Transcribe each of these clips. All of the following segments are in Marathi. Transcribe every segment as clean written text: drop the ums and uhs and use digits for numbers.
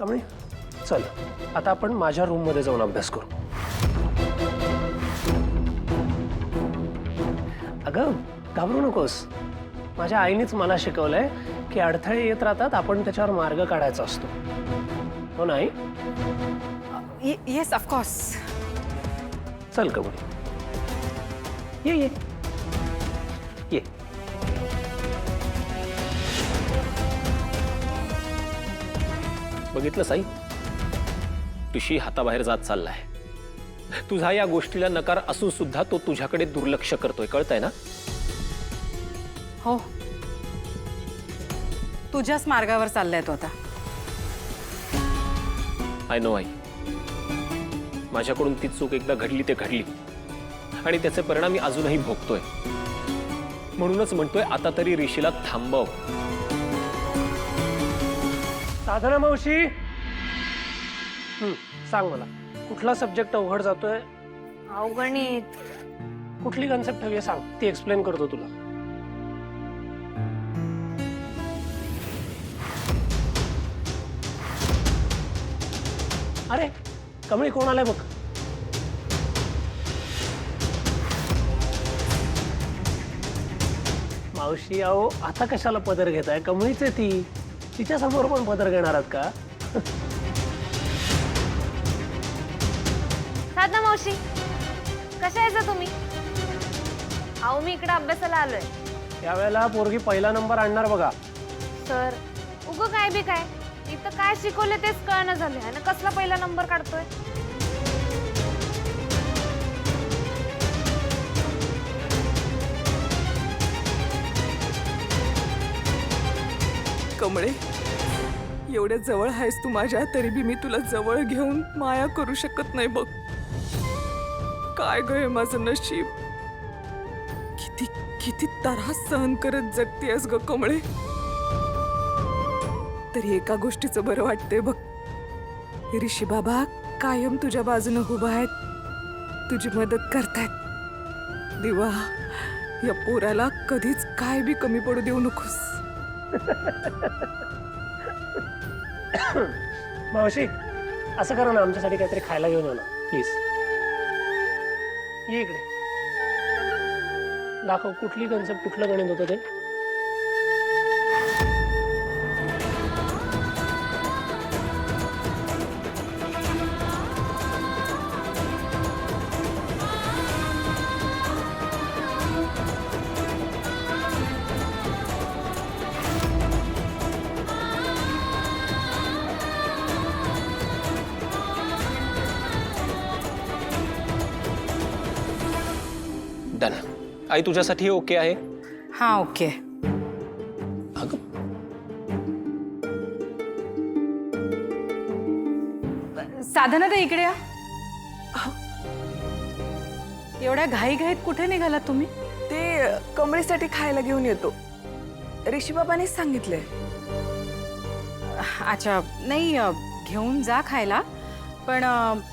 कमळे चल आता आपण माझ्या रूम मध्ये जाऊन अभ्यास करू. अगं घाबरू नकोस. माझ्या आईनेच मला शिकवलंय की अडथळे येत राहतात, आपण त्याच्यावर मार्ग काढायचा असतो. हो नाही? Yes of course. चल कमळे ये ये ये. बघितलं साई, ऋषी हाताबाहेर जात चाललाय. तुझा या गोष्टीला नकार असून सुद्धा तो तुझ्याकडे दुर्लक्ष करतोय, कळतंय ना? हो, तुझ्याच मार्गावर चाललाय तो आता. आय नो आई, माझ्याकडून ती चूक एकदा घडली ते घडली आणि त्याचे परिणाम मी अजूनही भोगतोय. म्हणूनच म्हणतोय आता तरी ऋषीला थांबव. साधना मावशी, सांग मला कुठला सब्जेक्ट अवघड जातोय? अवगणित. कुठली कन्सेप्ट हवी आहे सांग, ती एक्सप्लेन करतो तुला. अरे कमळी कोण आलाय बघ. मावशी अहो आता कशाला पदर घेताय? कमळीच आहे ती, तिच्या समोर पण पदर घेणार आहात का? साधना मावशी, कशा यायचा तुम्ही? अहो मी इकडे अभ्यासाला आलोय. यावेळेला पोरगी पहिला नंबर आणणार बघा. सर उगं काय बी काय, इथं काय शिकवले तेच कळणं झालंय आणि कसला पहिला नंबर काढतोय. कमळे, एवढ्या जवळ आहेस तू माझ्या, तरी बी मी तुला जवळ घेऊन माया करू शकत नाही बघ. काय गय माझं नशीब. किती किती त्रास सहन करत जगतेस ग कमळे. तरी एका गोष्टीचं बरं वाटतंय बघ, ऋषी बाबा कायम तुझ्या बाजूने उभा आहेत, तुझी मदत करतायत. देवा, या पोराला कधीच काय बी कमी पडू देऊ नकोस. मावशी असं करा ना, आमच्यासाठी काहीतरी खायला घेऊन या ना प्लीज. ये इकडे, दाखव कुठली कन्सेप्ट, कुठलं गणित होतं ते. डन. आई तुझ्यासाठी ओके आहे? हा ओके. अगं साधना तर इकडे या. एवढ्या घाईघाईत कुठे निघालात तुम्ही? ते कमळीसाठी खायला घेऊन येतो, ऋषी बाबांनीच सांगितलंय. अच्छा, नाही घेऊन जा खायला, पण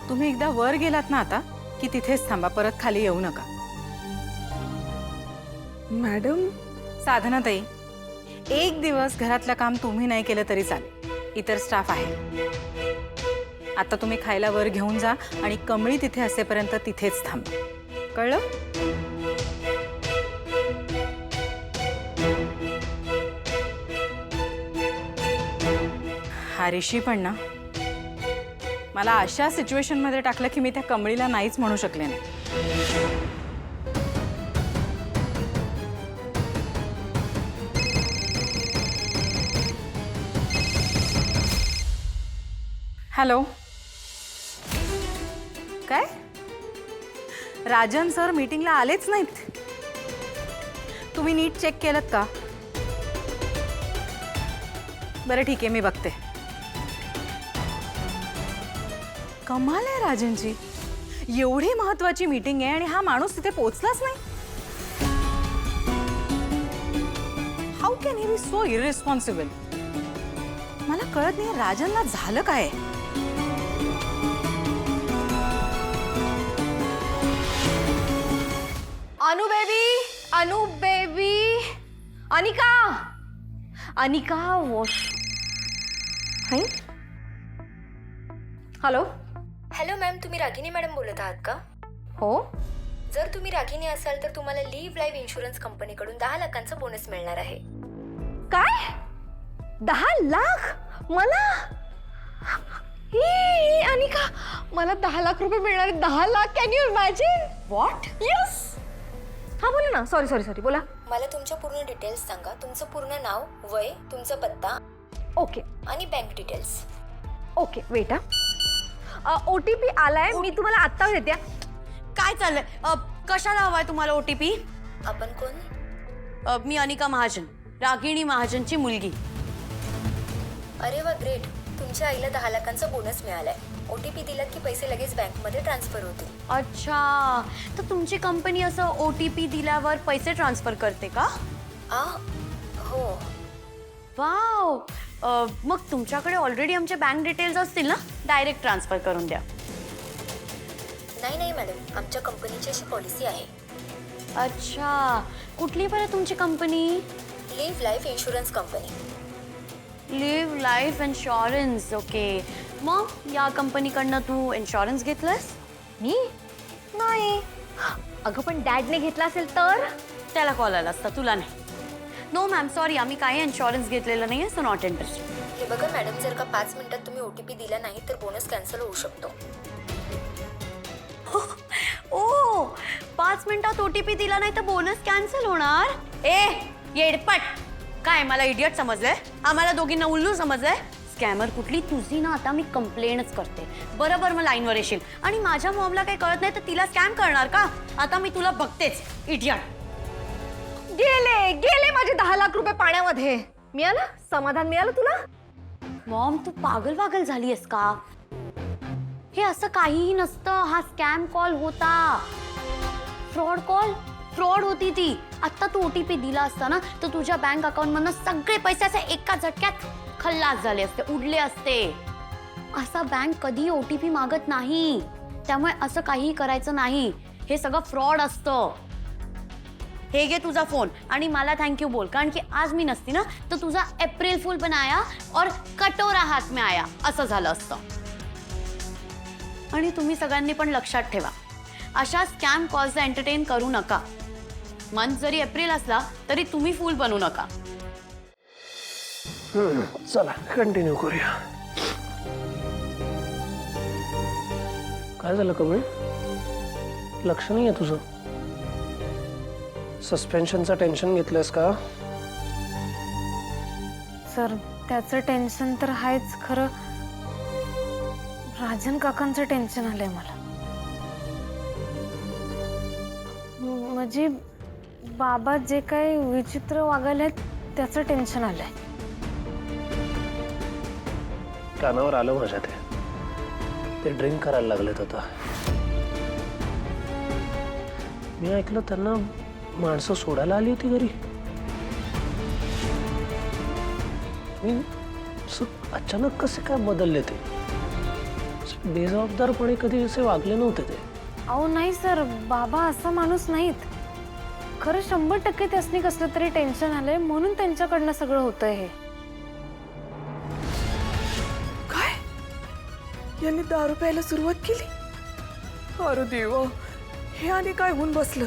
तुम्ही एकदा वर गेलात ना आता की तिथेच थांबा, परत खाली येऊ नका. मॅडम, साधना ताई, एक दिवस घरातलं काम तुम्ही नाही केलं तरी चालेल, इतर स्टाफ आहे. आता तुम्ही खायला वर घेऊन जा आणि कमळी तिथे असेपर्यंत तिथेच थांबा, कळलं? हा ऋषी पण ना, मला अशा सिच्युएशन मध्ये टाकलं की मी त्या कमळीला नाहीच म्हणू शकले नाही. हॅलो, काय? राजन सर मीटिंगला आलेच नाहीत? तुम्ही नीट चेक केलं का? बरं ठीक आहे, मी बघते. कमाल आहे राजनची, एवढी महत्वाची मीटिंग आहे आणि हा माणूस तिथे पोहोचलाच नाही. How can he be so irresponsible? मला कळत नाही राजनला झालं काय. Anu baby, Anika, Anika wash. Hello. Hello ma'am, तुम्ही रागिनी मॅडम बोलत आहात का? हो. जर तुम्ही रागिनी असाल तर तुम्हाला लिव्ह लाईफ इन्शुरन्स कंपनीकडून 10 लाखांचा बोनस मिळणार आहे. काय? 10 लाख मला? ही अनिका, मला 10 लाख रुपये मिळणार. 10 lakh, can you imagine? What? Yes. हा बोला ना. सॉरी बोला. मला तुमच्या पूर्ण डिटेल्स सांगा. तुमचं पूर्ण नाव, वय, तुमचा पत्ता ओके आणि bank details. Okay wait OTP आलाय. मी तुम्हाला आत्ता देते. काय चाललंय? कशाला हवाय तुम्हाला OTP? आपण कोण? मी अनिका महाजन, रागिणी महाजनची मुलगी. अरे वा, ग्रेट. तुमच्या आईला 10 लाखांचा बोनस मिळालाय. OTP दिलात की पैसे लगेच बँकमध्ये ट्रान्सफर होतील. अच्छा, तर तुमची कंपनी असं OTP दिल्यावर पैसे ट्रान्सफर करते का? हो. वाव. मग तुमच्याकडे ऑलरेडी आमचे बँक डिटेल्स असतील ना? डायरेक्ट ट्रान्सफर करून द्या. नाही मॅडम, आमच्या कंपनीची अशी पॉलिसी आहे. अच्छा, कुठली बरं तुमची कंपनी? Live life insurance company. Live life insurance. Okay. मग या कंपनीकडनं तू इन्शुरन्स घेतलंस? मी नाही. अगं पण डॅडने घेतला असेल तर? त्याला कॉल आला असता, तुला नाही. नो मॅम, सॉरी, आम्ही काही इन्शुरन्स घेतलेलं नाही आहे, सो नॉट इंटरेस्टेड. हे बघा मॅडम, जर का 5 मिनिटात तुम्ही OTP दिला नाही तर बोनस कॅन्सल होऊ शकतो. ओ, 5 मिनिटात OTP दिला नाही तर बोनस कॅन्सल होणार? ए येडपट, काय मला इडियट समजलंय? आम्हाला दोघींना उल्लू समजलंय? स्कॅमर कुठली तुझी ना. आता मी कंप्लेंटच करते. बरोबर मग लाईनवर येशील आणि माझ्या मॉमला काही कळत नाही तर तिला स्कॅम करणार का? आता मी तुला बघतेच, इडियट. गेले माझे 10 लाख रुपये पाण्यामध्ये. मिळालं? समाधान मिळालं तुला? मॉम, तू पागल झाली आहेस का? हे असं काहीही नसतं. हा स्कॅम कॉल होता. फ्रॉड कॉल, फ्रॉड होती ती. आता तू OTP दिला असता ना तर तुझ्या बँक अकाउंटमधनं सगळे पैसे असे एका झटक्यात खल्लास झाले असते, उडले असते. असा बँक कधी OTP मागत नाही. त्यामुळे असं काहीही करायचं नाही. हे सगळं फ्रॉड असतं. हे घे तुझा फोन आणि मला थँक्यू बोल, कारण की आज मी नसती ना तर तुझा एप्रिल फुल बनाया और कटोरा हात में आया असं झालं असतं. आणि तुम्ही सगळ्यांनी पण लक्षात ठेवा, अशा स्कॅम कॉल्सला एंटरटेन करू नका. मंथ जरी एप्रिल असला तरी तुम्ही फुल बनू नका. चला कंटिन्यू करूया. काय झालं कमळ? लक्ष नाही आहे तुझं? सस्पेन्शनचं टेन्शन घेतलंस का? सर, त्याचं टेन्शन तर आहेच. खरं राजन काकांचं टेन्शन आलंय मला. म्हणजे बाबा जे काही विचित्र वागायला त्याचं टेन्शन आलंय. कानावर आलं माझ्या ते ड्रिंक करायला लागलेत आता. मी ऐकलं त्यांना माणसं सोडायला आली होती घरी. मी अचानक कसे काय बदलले ते? बेजबाबदारपणे कधी असे वागले नव्हते ते. अहो नाही सर, बाबा असा माणूस नाहीत. खरं 100% त्यासनी कसलं तरी टेन्शन आलंय म्हणून त्यांच्याकडनं सगळं होतंय हे. काय? यांनी दारू प्यायला सुरुवात केली? अरे देवा, हे आणि काय होऊन बसलं?